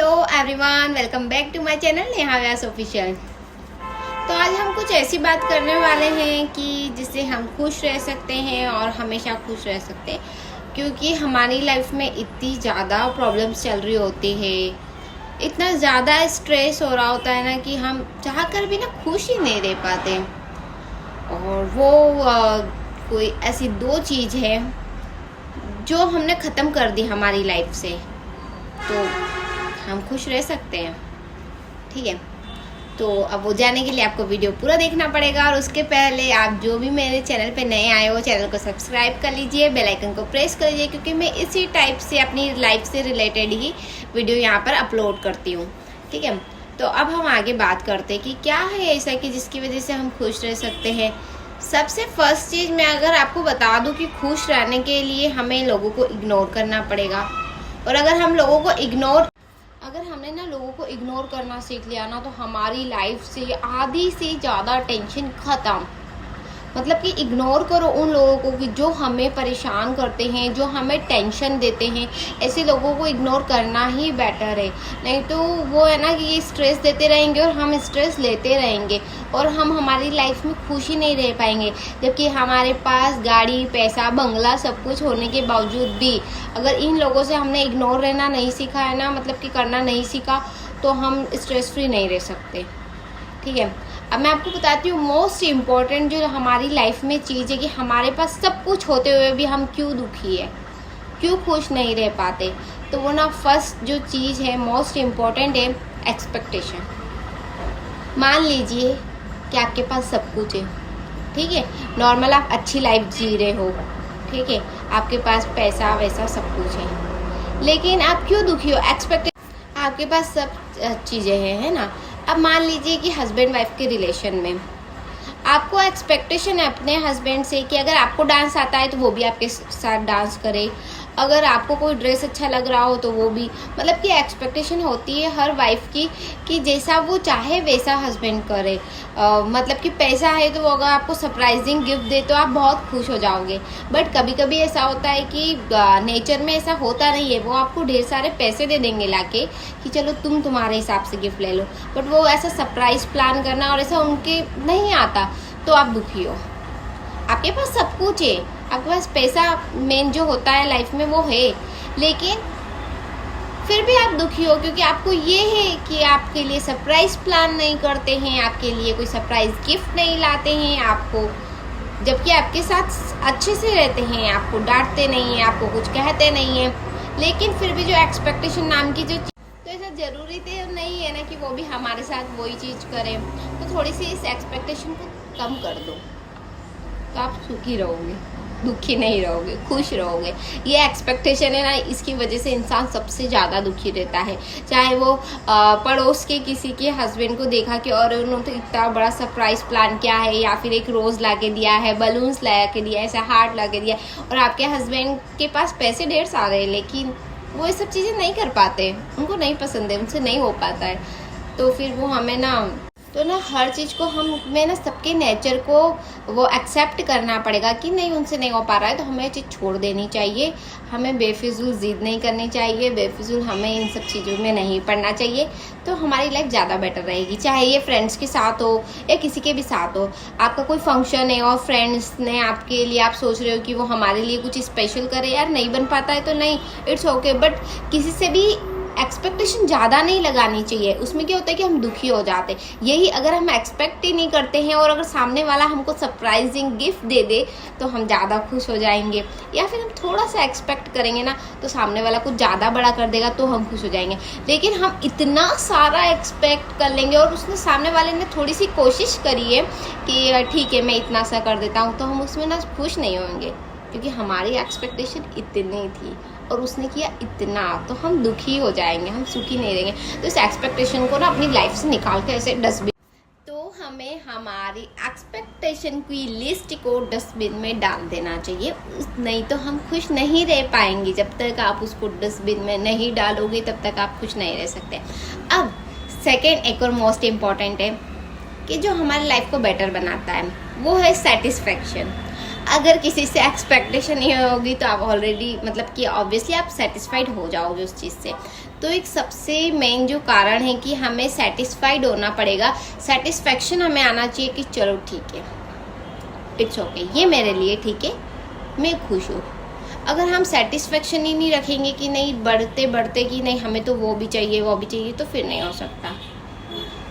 Hello everyone, welcome back to my channel Neha Vyas official. तो आज हम कुछ ऐसी बात करने वाले हैं कि जिससे हम खुश रह सकते हैं और हमेशा खुश रह सकते हैं, क्योंकि हमारी लाइफ में इतनी ज़्यादा प्रॉब्लम्स चल रही होती है, इतना ज़्यादा स्ट्रेस हो रहा होता है ना कि हम चाह कर भी ना खुश ही नहीं रह पाते। और वो कोई ऐसी दो चीज़ है जो हमने ख़त्म कर दी हमारी लाइफ से, तो हम खुश रह सकते हैं। ठीक है, तो अब वो जाने के लिए आपको वीडियो पूरा देखना पड़ेगा। और उसके पहले आप जो भी मेरे चैनल पे नए आए हो, चैनल को सब्सक्राइब कर लीजिए, बेल आइकन को प्रेस कर लीजिए, क्योंकि मैं इसी टाइप से अपनी लाइफ से रिलेटेड ही वीडियो यहाँ पर अपलोड करती हूँ। ठीक है, तो अब हम आगे बात करते हैं कि क्या है ऐसा कि जिसकी वजह से हम खुश रह सकते हैं। सबसे फर्स्ट चीज़ मैं अगर आपको बता दूं कि खुश रहने के लिए हमें लोगों को इग्नोर करना पड़ेगा। और अगर हमने ना लोगों को इग्नोर करना सीख लिया ना, तो हमारी लाइफ से आधी से ज़्यादा टेंशन ख़त्म। मतलब कि इग्नोर करो उन लोगों को कि जो हमें परेशान करते हैं, जो हमें टेंशन देते हैं। ऐसे लोगों को इग्नोर करना ही बेटर है, नहीं तो वो है ना कि ये स्ट्रेस देते रहेंगे और हम स्ट्रेस लेते रहेंगे और हम हमारी लाइफ में खुश ही नहीं रह पाएंगे। जबकि हमारे पास गाड़ी, पैसा, बंगला सब कुछ होने के बावजूद भी अगर इन लोगों से हमने इग्नोर रहना नहीं सीखा है ना, मतलब कि करना नहीं सीखा, तो हम स्ट्रेस फ्री नहीं रह सकते। ठीक है, अब मैं आपको बताती हूँ मोस्ट इम्पॉर्टेंट जो हमारी लाइफ में चीज़ है कि हमारे पास सब कुछ होते हुए भी हम क्यों दुखी है, क्यों खुश नहीं रह पाते। तो वो ना फर्स्ट जो चीज़ है मोस्ट इम्पॉर्टेंट है एक्सपेक्टेशन। मान लीजिए कि आपके पास सब कुछ है, ठीक है, नॉर्मल आप अच्छी लाइफ जी रहे हो, ठीक है, आपके पास पैसा वैसा सब कुछ है, लेकिन आप क्यों दुखी हो। एक्सपेक्टेशन, आपके पास सब चीज़ें हैं, है ना। अब मान लीजिए कि हस्बैंड वाइफ के रिलेशन में आपको एक्सपेक्टेशन है अपने हस्बैंड से कि अगर आपको डांस आता है तो वो भी आपके साथ डांस करे, अगर आपको कोई ड्रेस अच्छा लग रहा हो तो वो भी, मतलब कि एक्सपेक्टेशन होती है हर वाइफ की कि जैसा वो चाहे वैसा हस्बैंड करे। मतलब कि पैसा है तो वो अगर आपको सरप्राइजिंग गिफ्ट दे तो आप बहुत खुश हो जाओगे। बट कभी कभी ऐसा होता है कि नेचर में ऐसा होता नहीं है, वो आपको ढेर सारे पैसे दे देंगे लाके कि चलो तुम तुम्हारे हिसाब से गिफ्ट ले लो, बट वो ऐसा सरप्राइज प्लान करना और ऐसा उनके नहीं आता तो आप दुखी हो। आपके पास सब कुछ है, आपके पास पैसा मेन जो होता है लाइफ में वो है, लेकिन फिर भी आप दुखी हो क्योंकि आपको ये है कि आपके लिए सरप्राइज प्लान नहीं करते हैं, आपके लिए कोई सरप्राइज गिफ्ट नहीं लाते हैं आपको, जबकि आपके साथ अच्छे से रहते हैं, आपको डांटते नहीं हैं, आपको कुछ कहते नहीं हैं, लेकिन फिर भी जो एक्सपेक्टेशन नाम की जो, तो ऐसा ज़रूरी तो नहीं है ना कि वो भी हमारे साथ वही चीज़ करें। तो थोड़ी सी इस एक्सपेक्टेशन को कम कर दो तो आप सुखी रहोगे, दुखी नहीं रहोगे, खुश रहोगे। ये एक्सपेक्टेशन है ना, इसकी वजह से इंसान सबसे ज़्यादा दुखी रहता है। चाहे वो पड़ोस के किसी के हस्बैंड को देखा कि और उन्होंने इतना बड़ा सरप्राइज प्लान किया है, या फिर एक रोज़ ला के दिया है, बलून्स ला के दिया है, ऐसा हार्ट ला के दिया, और आपके हस्बैंड के पास पैसे ढेर सारे हैं लेकिन वो ये सब चीज़ें नहीं कर पाते, उनको नहीं पसंद है, उनसे नहीं हो पाता है। तो फिर वो हमें ना हर चीज़ को हमें ना सबके नेचर को वो एक्सेप्ट करना पड़ेगा कि नहीं उनसे नहीं हो पा रहा है, तो हमें चीज़ छोड़ देनी चाहिए। हमें बेफिजूल जिद नहीं करनी चाहिए, बेफिजूल हमें इन सब चीज़ों में नहीं पड़ना चाहिए, तो हमारी लाइफ ज़्यादा बेटर रहेगी। चाहे ये फ्रेंड्स के साथ हो या किसी के भी साथ हो, आपका कोई फंक्शन है और फ्रेंड्स ने आपके लिए, आप सोच रहे हो कि वो हमारे लिए कुछ स्पेशल करे, यार नहीं बन पाता है तो नहीं, इट्स ओके, बट किसी से भी एक्सपेक्टेशन ज़्यादा नहीं लगानी चाहिए। उसमें क्या होता है कि हम दुखी हो जाते हैं। यही अगर हम एक्सपेक्ट ही नहीं करते हैं और अगर सामने वाला हमको सरप्राइजिंग गिफ्ट दे दे तो हम ज़्यादा खुश हो जाएंगे, या फिर हम थोड़ा सा एक्सपेक्ट करेंगे ना तो सामने वाला कुछ ज़्यादा बड़ा कर देगा तो हम खुश हो जाएंगे। लेकिन हम इतना सारा एक्सपेक्ट कर लेंगे और उसने सामने वाले ने थोड़ी सी कोशिश करी है कि ठीक है मैं इतना सा कर देता हूँ, तो हम उसमें ना खुश नहीं होंगे क्योंकि हमारी एक्सपेक्टेशन इतनी थी और उसने किया इतना, तो हम दुखी हो जाएंगे, हम सुखी नहीं रहेंगे। तो इस एक्सपेक्टेशन को ना अपनी लाइफ से निकाल के ऐसे डस्टबिन, तो हमें हमारी एक्सपेक्टेशन की लिस्ट को डस्टबिन में डाल देना चाहिए, नहीं तो हम खुश नहीं रह पाएंगे। जब तक आप उसको डस्टबिन में नहीं डालोगे तब तक आप खुश नहीं रह सकते। अब सेकेंड एक और मोस्ट इम्पॉर्टेंट है कि जो हमारी लाइफ को बेटर बनाता है वो है सेटिस्फेक्शन। अगर किसी से एक्सपेक्टेशन नहीं होगी तो आप ऑलरेडी मतलब कि ऑब्वियसली आप सेटिस्फाइड हो जाओगे उस चीज़ से। तो एक सबसे मेन जो कारण है कि हमें सेटिस्फाइड होना पड़ेगा, सेटिस्फेक्शन हमें आना चाहिए कि चलो ठीक है, इट्स ओके, ये मेरे लिए ठीक है, मैं खुश हूँ। अगर हम सेटिस्फेक्शन ही नहीं रखेंगे कि नहीं बढ़ते बढ़ते कि नहीं हमें तो वो भी चाहिए वो भी चाहिए, तो फिर नहीं हो सकता।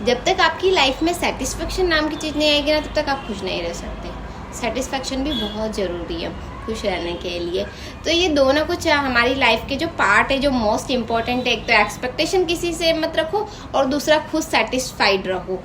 जब तक आपकी लाइफ में सेटिस्फेक्शन नाम की चीज़ नहीं आएगी ना, तब तक आप खुश नहीं रह सकते। सेटिस्फेक्शन भी बहुत ज़रूरी है खुश रहने के लिए। तो ये दोनों कुछ हमारी लाइफ के जो पार्ट है, जो मोस्ट इम्पॉर्टेंट है। एक तो एक्सपेक्टेशन किसी से मत रखो और दूसरा खुद सेटिस्फाइड रहो।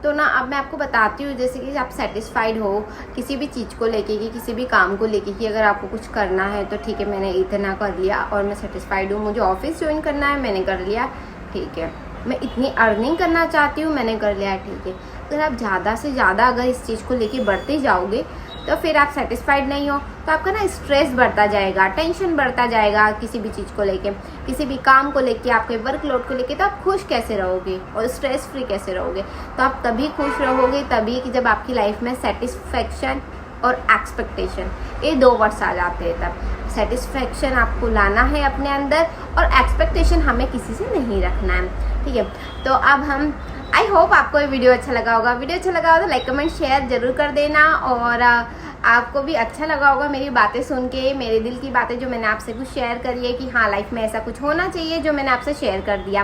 तो ना अब मैं आपको बताती हूँ, जैसे कि आप सेटिस्फाइड हो किसी भी चीज़ को लेके कि किसी भी काम को लेके कि अगर आपको कुछ करना है तो ठीक है, मैंने इतना कर लिया और मैं सेटिस्फाइड हूँ। मुझे ऑफिस ज्वाइन करना है, मैंने कर लिया, ठीक है। मैं इतनी अर्निंग करना चाहती हूँ, मैंने कर लिया, ठीक है। अगर आप ज़्यादा से ज़्यादा अगर इस चीज़ को लेके बढ़ते जाओगे तो फिर आप सेटिस्फाइड नहीं हो, तो आपका ना स्ट्रेस बढ़ता जाएगा, टेंशन बढ़ता जाएगा किसी भी चीज़ को लेके, किसी भी काम को लेके, आपके वर्कलोड को लेके। तो आप खुश कैसे रहोगे और स्ट्रेस फ्री कैसे रहोगे? तो आप तभी खुश रहोगे तभी कि जब आपकी लाइफ में सेटिस्फेक्शन और एक्सपेक्टेशन ये दो वर्ड्स आ जाते हैं। तब सेटिस्फेक्शन आपको लाना है अपने अंदर और एक्सपेक्टेशन हमें किसी से नहीं रखना है, ठीक है। तो अब हम आई होप आपको ये वीडियो अच्छा लगा होगा। वीडियो अच्छा लगा हो तो लाइक कमेंट शेयर जरूर कर देना। और आपको भी अच्छा लगा होगा मेरी बातें सुन के, मेरे दिल की बातें जो मैंने आपसे कुछ शेयर करी है कि हाँ लाइफ में ऐसा कुछ होना चाहिए जो मैंने आपसे शेयर कर दिया।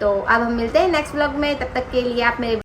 तो अब हम मिलते हैं नेक्स्ट व्लॉग में, तब तक के लिए आप मेरे